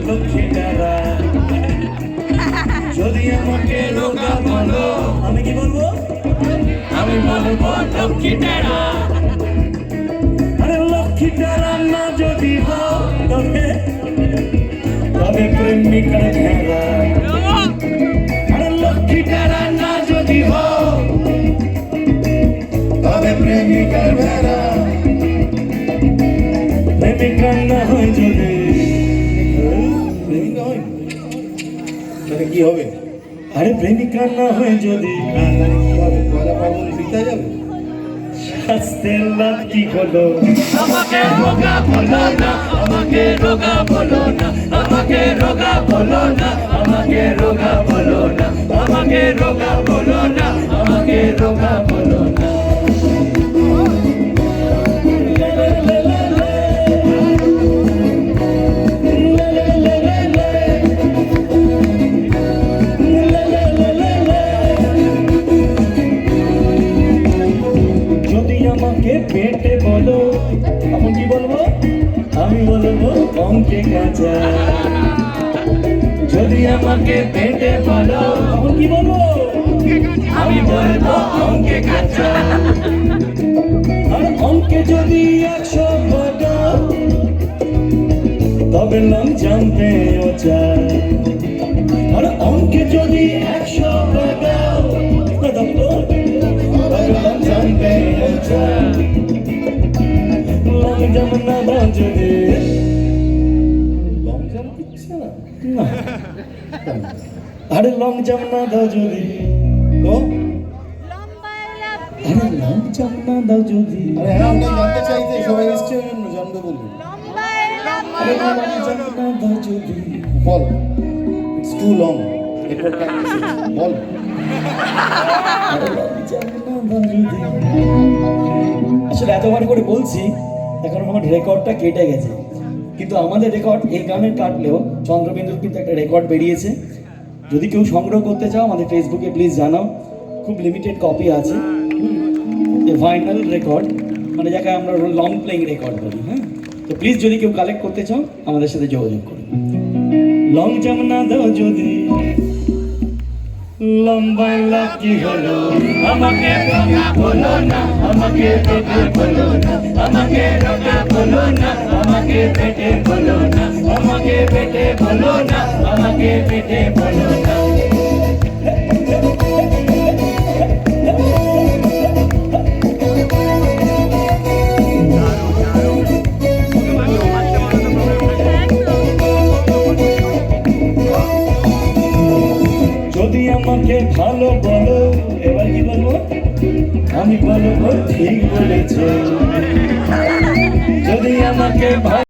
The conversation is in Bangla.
লক্ষ্মীটারা, যদি আমাকে রোগা বলো আমি কি বলবো? আমি বলবো লক্ষ্মীটারা। আরে লক্ষ্মীটারা না যদি হও তবে তবে প্রেমিকার ঘেরা। আরে লক্ষ্মীটারা না যদি হও তবে প্রেমিকার ঘেরা। প্রেমিকা না হয় যদি প্রেমিকা হয় তাহলে কি হবে? আরে প্রেমিকা না হয় যদি পয়লা পার্বণ পিতা যাবে। শাস্তের লাভ কি হলো? আমাকে রোগা বলো না, আমাকে রোগা বলো না, আমাকে রোগা বলো না, আমাকে রোগা বলো না, আমাকে রোগা বলো না, আমাকে রোগা বলো না। আমাকে পেটে বলো তখন কি বলবো? আমি বলবো অঙ্কে কাঁচা। যদি আমাকে পেটে বলো তখন কি বলবো? আমি বলবো অঙ্কে কাঁচা। আর অঙ্কে যদি 100 পাকা তবে লং জানতে চাই। আর অঙ্কে যদি 100 পাকা আরে লং জাম্প না দাও যদি, আরে লং জাম্প না দাও যদি। আরে হ্যাঁ আমরা জানতে চাইতে সবাই এসছে জানবে বলুন। আরে লং জাম্প না দাও যদি বল, ইটস টু লং বল। আসলে এতবার করে বলছি এখন আমার রেকর্ডটা কেটে গেছে, কিন্তু আমাদের রেকর্ড এই গানের কাটলেও চন্দ্রবিন্দুর কিন্তু একটা রেকর্ড বেরিয়েছে। যদি কেউ সংগ্রহ করতে চাও আমাদের ফেসবুকে প্লিজ জানাও, খুব লিমিটেড কপি আছে। ফাইনাল রেকর্ড মানে যাকে আমরা লং প্লেইং রেকর্ড বলি। হ্যাঁ, তো প্লিজ যদি কেউ কালেক্ট করতে চাও আমাদের সাথে যোগাযোগ করুন। লং জাম্প না দাও যদি, লম্বাই লাভ কি হলো? আমাকে রোগা বলো না, আমাকে পেটে বলো না, আমাকে রোগা বলো না, আমাকে পেটে বলো না, আমাকে পেটে বলো না, আমাকে পেটে বলো না। যদি আমাকে ভালো বলো এবার কি বলবো? আমি বলবো ঠিক বলেছে। যদি আমাকে